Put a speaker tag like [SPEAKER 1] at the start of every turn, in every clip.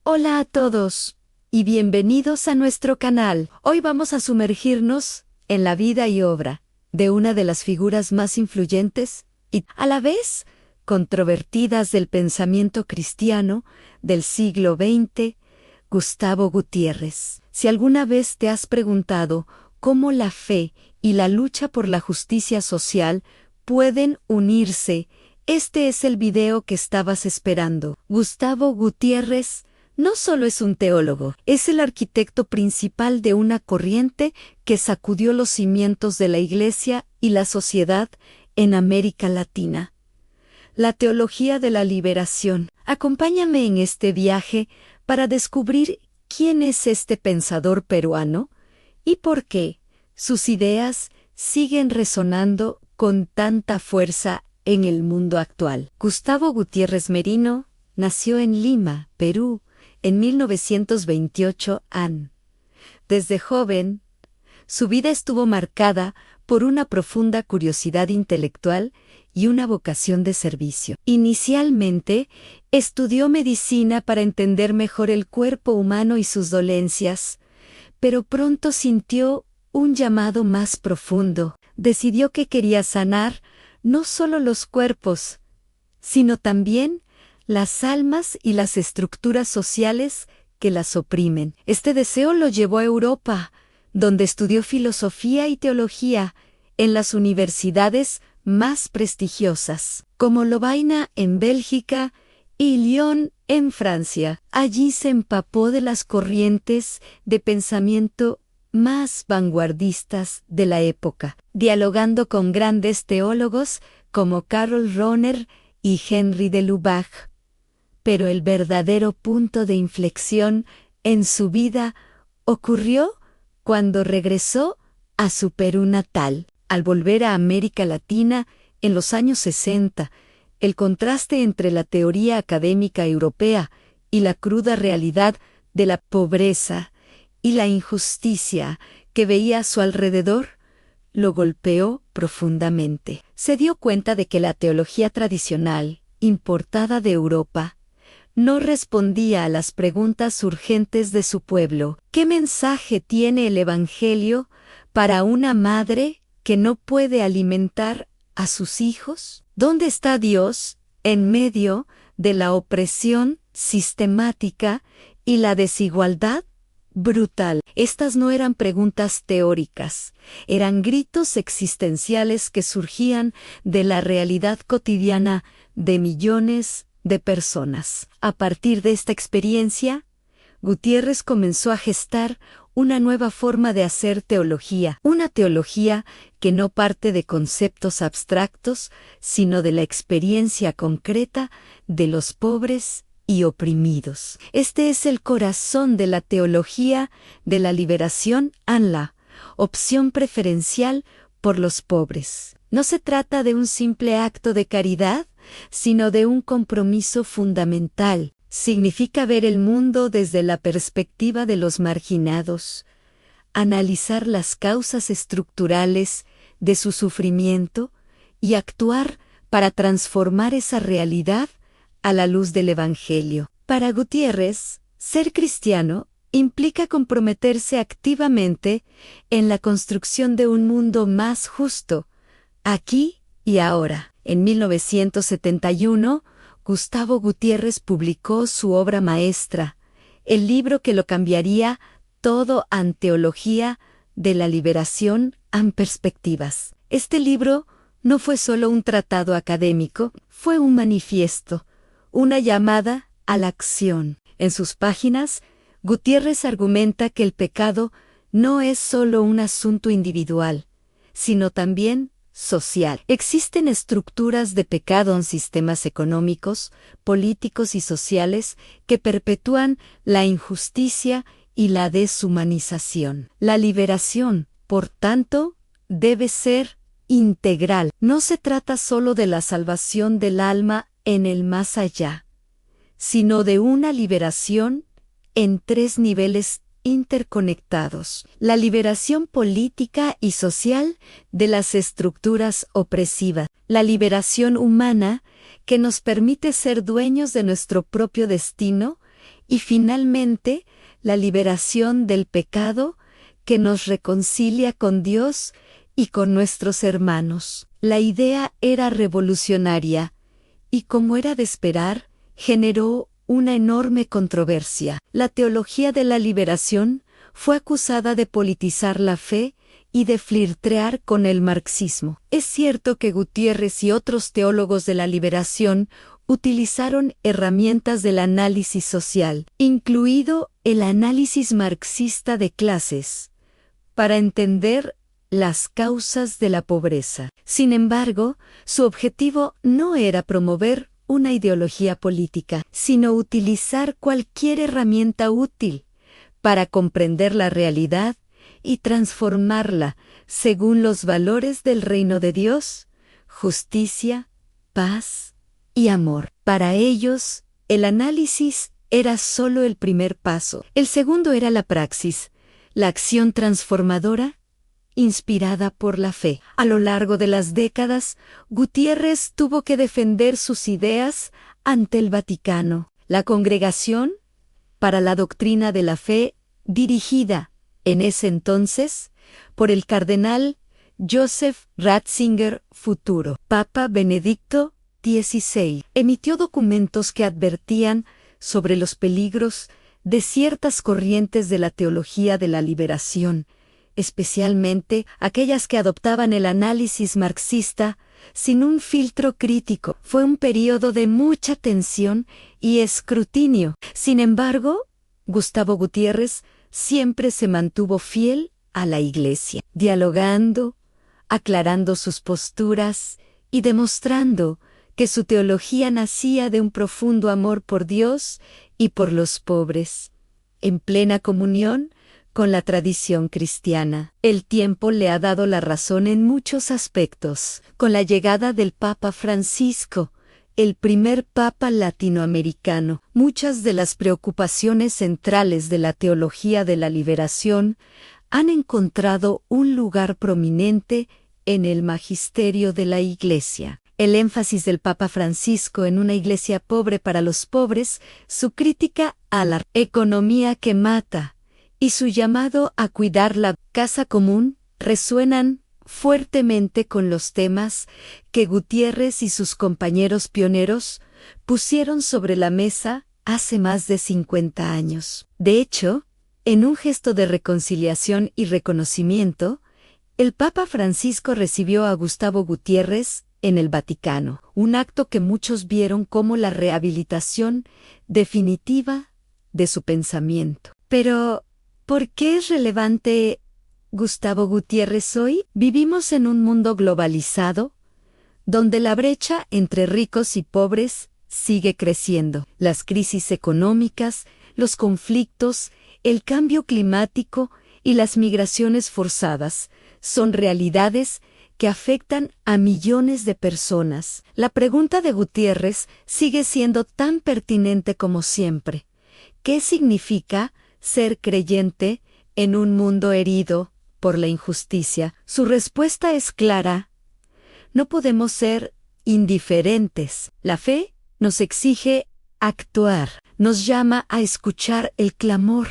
[SPEAKER 1] Hola a todos y bienvenidos a nuestro canal. Hoy vamos a sumergirnos en la vida y obra de una de las figuras más influyentes y, a la vez, controvertidas del pensamiento cristiano del siglo XX, Gustavo Gutiérrez. Si alguna vez te has preguntado cómo la fe y la lucha por la justicia social pueden unirse, este es el video que estabas esperando. Gustavo Gutiérrez no solo es un teólogo, es el arquitecto principal de una corriente que sacudió los cimientos de la Iglesia y la sociedad en América Latina. La teología de la liberación. Acompáñame en este viaje para descubrir quién es este pensador peruano y por qué sus ideas siguen resonando con tanta fuerza en el mundo actual. Gustavo Gutiérrez Merino nació en Lima, Perú, en 1928 AN. Desde joven, su vida estuvo marcada por una profunda curiosidad intelectual y una vocación de servicio. Inicialmente, estudió medicina para entender mejor el cuerpo humano y sus dolencias, pero pronto sintió un llamado más profundo. Decidió que quería sanar no solo los cuerpos, sino también las almas y las estructuras sociales que las oprimen. Este deseo lo llevó a Europa, donde estudió filosofía y teología en las universidades más prestigiosas, como Lovaina en Bélgica y Lyon en Francia. Allí se empapó de las corrientes de pensamiento más vanguardistas de la época, dialogando con grandes teólogos como Karl Rahner y Henri de Lubac. Pero el verdadero punto de inflexión en su vida ocurrió cuando regresó a su Perú natal. Al volver a América Latina en los años 60, el contraste entre la teoría académica europea y la cruda realidad de la pobreza y la injusticia que veía a su alrededor lo golpeó profundamente. Se dio cuenta de que la teología tradicional, importada de Europa, no respondía a las preguntas urgentes de su pueblo. ¿Qué mensaje tiene el Evangelio para una madre que no puede alimentar a sus hijos? ¿Dónde está Dios en medio de la opresión sistemática y la desigualdad brutal? Estas no eran preguntas teóricas, eran gritos existenciales que surgían de la realidad cotidiana de millones de personas. A partir de esta experiencia, Gutiérrez comenzó a gestar una nueva forma de hacer teología, una teología que no parte de conceptos abstractos, sino de la experiencia concreta de los pobres y oprimidos. Este es el corazón de la teología de la liberación ANLA, opción preferencial por los pobres. No se trata de un simple acto de caridad, sino de un compromiso fundamental. Significa ver el mundo desde la perspectiva de los marginados, analizar las causas estructurales de su sufrimiento y actuar para transformar esa realidad a la luz del Evangelio. Para Gutiérrez, ser cristiano implica comprometerse activamente en la construcción de un mundo más justo, aquí y ahora. En 1971, Gustavo Gutiérrez publicó su obra maestra, el libro que lo cambiaría todo en teología de la liberación en perspectivas. Este libro no fue solo un tratado académico, fue un manifiesto, una llamada a la acción. En sus páginas, Gutiérrez argumenta que el pecado no es solo un asunto individual, sino también social. Existen estructuras de pecado en sistemas económicos, políticos y sociales que perpetúan la injusticia y la deshumanización. La liberación, por tanto, debe ser integral. No se trata solo de la salvación del alma en el más allá, sino de una liberación en tres niveles interconectados: la liberación política y social de las estructuras opresivas, la liberación humana que nos permite ser dueños de nuestro propio destino y finalmente la liberación del pecado que nos reconcilia con Dios y con nuestros hermanos. La idea era revolucionaria y, como era de esperar, generó una enorme controversia. La teología de la liberación fue acusada de politizar la fe y de flirtear con el marxismo. Es cierto que Gutiérrez y otros teólogos de la liberación utilizaron herramientas del análisis social, incluido el análisis marxista de clases, para entender las causas de la pobreza. Sin embargo, su objetivo no era promover una ideología política, sino utilizar cualquier herramienta útil para comprender la realidad y transformarla según los valores del reino de Dios, justicia, paz y amor. Para ellos, el análisis era solo el primer paso. El segundo era la praxis, la acción transformadora inspirada por la fe. A lo largo de las décadas, Gutiérrez tuvo que defender sus ideas ante el Vaticano. La Congregación para la Doctrina de la Fe, dirigida en ese entonces por el cardenal Joseph Ratzinger Futuro, Papa Benedicto XVI, emitió documentos que advertían sobre los peligros de ciertas corrientes de la teología de la liberación, especialmente aquellas que adoptaban el análisis marxista sin un filtro crítico. Fue un período de mucha tensión y escrutinio. Sin embargo, Gustavo Gutiérrez siempre se mantuvo fiel a la Iglesia, dialogando, aclarando sus posturas y demostrando que su teología nacía de un profundo amor por Dios y por los pobres, en plena comunión con la tradición cristiana. El tiempo le ha dado la razón en muchos aspectos. Con la llegada del Papa Francisco, el primer Papa latinoamericano, muchas de las preocupaciones centrales de la teología de la liberación han encontrado un lugar prominente en el magisterio de la Iglesia. El énfasis del Papa Francisco en una iglesia pobre para los pobres, su crítica a la economía que mata y su llamado a cuidar la casa común resuenan fuertemente con los temas que Gutiérrez y sus compañeros pioneros pusieron sobre la mesa hace más de 50 años. De hecho, en un gesto de reconciliación y reconocimiento, el Papa Francisco recibió a Gustavo Gutiérrez en el Vaticano, un acto que muchos vieron como la rehabilitación definitiva de su pensamiento. Pero, ¿por qué es relevante Gustavo Gutiérrez hoy? Vivimos en un mundo globalizado, donde la brecha entre ricos y pobres sigue creciendo. Las crisis económicas, los conflictos, el cambio climático y las migraciones forzadas son realidades que afectan a millones de personas. La pregunta de Gutiérrez sigue siendo tan pertinente como siempre. ¿Qué significa ser creyente en un mundo herido por la injusticia? Su respuesta es clara. No podemos ser indiferentes. La fe nos exige actuar, nos llama a escuchar el clamor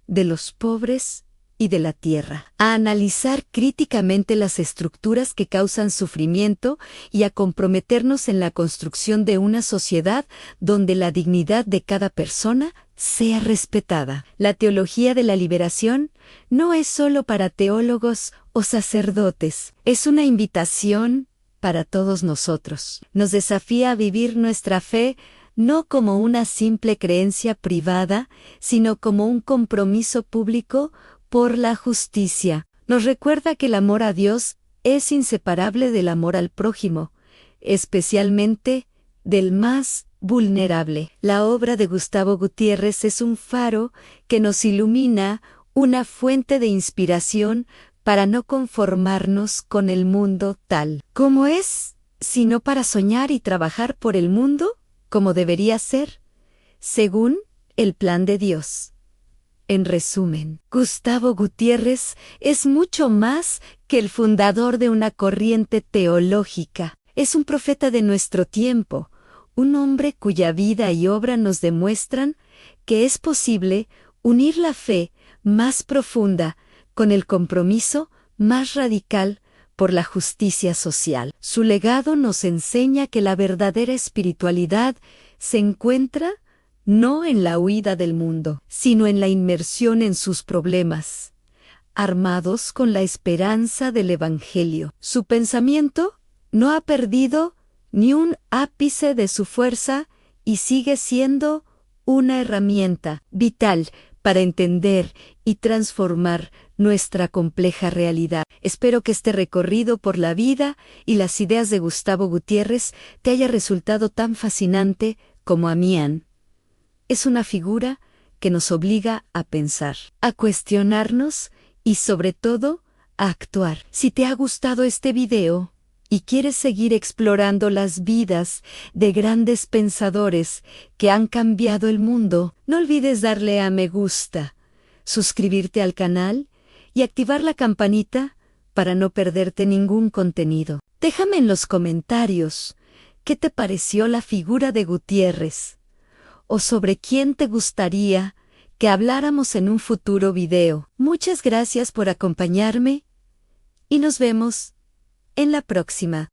[SPEAKER 1] de los pobres y de la tierra, a analizar críticamente las estructuras que causan sufrimiento y a comprometernos en la construcción de una sociedad donde la dignidad de cada persona sea respetada. La teología de la liberación no es solo para teólogos o sacerdotes, es una invitación para todos nosotros. Nos desafía a vivir nuestra fe no como una simple creencia privada, sino como un compromiso público por la justicia. Nos recuerda que el amor a Dios es inseparable del amor al prójimo, especialmente del más vulnerable. La obra de Gustavo Gutiérrez es un faro que nos ilumina, una fuente de inspiración para no conformarnos con el mundo tal como es, sino para soñar y trabajar por el mundo como debería ser, según el plan de Dios. En resumen, Gustavo Gutiérrez es mucho más que el fundador de una corriente teológica. Es un profeta de nuestro tiempo, un hombre cuya vida y obra nos demuestran que es posible unir la fe más profunda con el compromiso más radical por la justicia social. Su legado nos enseña que la verdadera espiritualidad se encuentra no en la huida del mundo, sino en la inmersión en sus problemas, armados con la esperanza del Evangelio. Su pensamiento no ha perdido ni un ápice de su fuerza y sigue siendo una herramienta vital para entender y transformar nuestra compleja realidad. Espero que este recorrido por la vida y las ideas de Gustavo Gutiérrez te haya resultado tan fascinante como a mí. Es una figura que nos obliga a pensar, a cuestionarnos y sobre todo a actuar. Si te ha gustado este video y quieres seguir explorando las vidas de grandes pensadores que han cambiado el mundo, no olvides darle a me gusta, suscribirte al canal y activar la campanita para no perderte ningún contenido. Déjame en los comentarios qué te pareció la figura de Gutiérrez o sobre quién te gustaría que habláramos en un futuro video. Muchas gracias por acompañarme y nos vemos en la próxima.